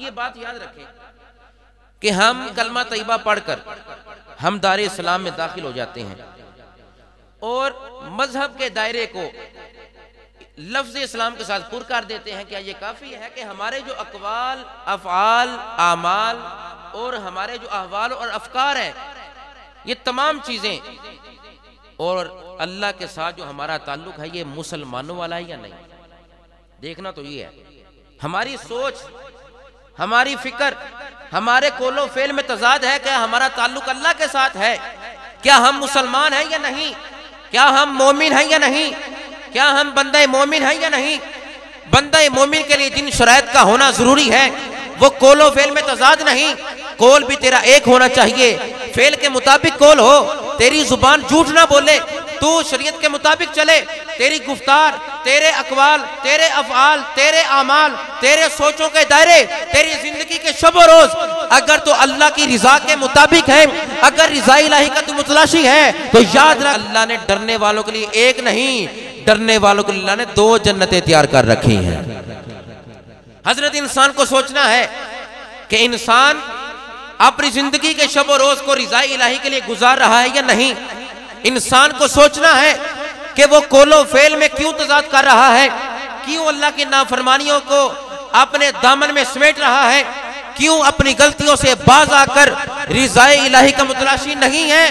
ये बात याद रखें कि हम कलमा तैयबा पढ़कर हम दायरे इस्लाम में दाखिल हो जाते हैं और मजहब के दायरे को लफ्ज़ इस्लाम के साथ पुर कर देते हैं। क्या ये काफ़ी है कि हमारे जो अक़वाल, अफ़आल, आमाल और हमारे जो अहवाल और अफकार है, ये तमाम चीज़ें और अल्लाह के साथ जो हमारा ताल्लुक़ है, ये मुसलमानों वाला है या नहीं? देखना तो ये है। हमारी सोच, हमारी फिक्र, हमारे कोलो फेल में तजाद है। क्या हमारा ताल्लुक़ अल्लाह के साथ है? क्या हम मुसलमान हैं या नहीं? क्या हम मोमिन हैं या नहीं? क्या हम बंदा मोमिन हैं या नहीं? बंदा मोमिन के लिए जिन शराइत का होना जरूरी है वो कोलो फेल में तजाद नहीं। कोल भी तेरा एक होना चाहिए, फेल के मुताबिक कोल हो, तेरी जुबान झूठ ना बोले, तू शरीयत के मुताबिक चले, तेरी गुफ्तार, तेरे अकवाल, तेरे अफआल, तेरे आमाल, तेरे सोचों के दायरे, तेरी जिंदगी के शब रोज अगर तो अल्लाह की रिजा के मुताबिक है, अगर रिजा इलाही का तू मुतलाशी है, तो याद रख अल्लाह ने डरने वालों के लिए एक नहीं, डरने वालों के लिए अल्लाह ने 2 जन्नतें तैयार कर रखी हैं। हजरत इंसान को सोचना है कि इंसान अपनी जिंदगी के शब रोज को रिजा इलाही के लिए गुजार रहा है या नहीं। इंसान को सोचना है कि वो कोलो फेल में क्यों तजाद कर रहा है, क्यों अल्लाह की नाफरमानियों को अपने दामन में समेट रहा है, क्यों अपनी गलतियों से बाज आकर रिज़ाए इलाही का मुतलाशी नहीं है।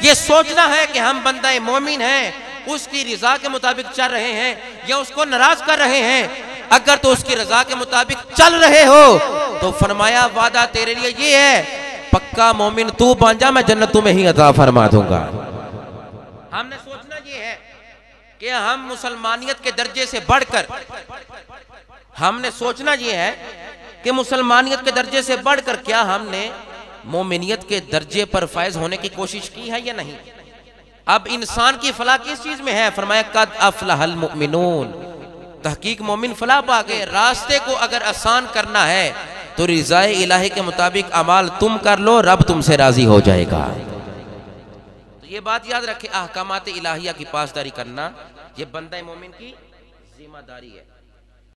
ये सोचना है कि हम बंदा मोमिन हैं, उसकी रिजा के मुताबिक चल रहे हैं या उसको नाराज कर रहे हैं। अगर तो उसकी रजा के मुताबिक चल रहे हो तो फरमाया वादा तेरे लिए ये है, पक्का मोमिन तू बन जा, मैं जन्नत तुम्हें ही अता फरमा दूंगा। हमने सोचना ये है कि हम मुसलमानियत के दर्जे से बढ़कर, हमने सोचना ये है कि मुसलमानियत के दर्जे से बढ़कर क्या हमने मोमिनियत के दर्जे पर फैज होने की कोशिश की है या नहीं। अब इंसान की फलाह किस चीज में है? फरमाया कद अफलहल मुमिनून, तहकीक मोमिन फलाह पा गए। रास्ते को अगर आसान करना है तो रिज़ाए इलाही के मुताबिक अमाल तुम कर लो, रब तुमसे राजी हो जाएगा। तो ये बात याद रखें, अहकामात इलाहिया की पासदारी करना ये बंदा मोमिन की जिम्मेदारी है।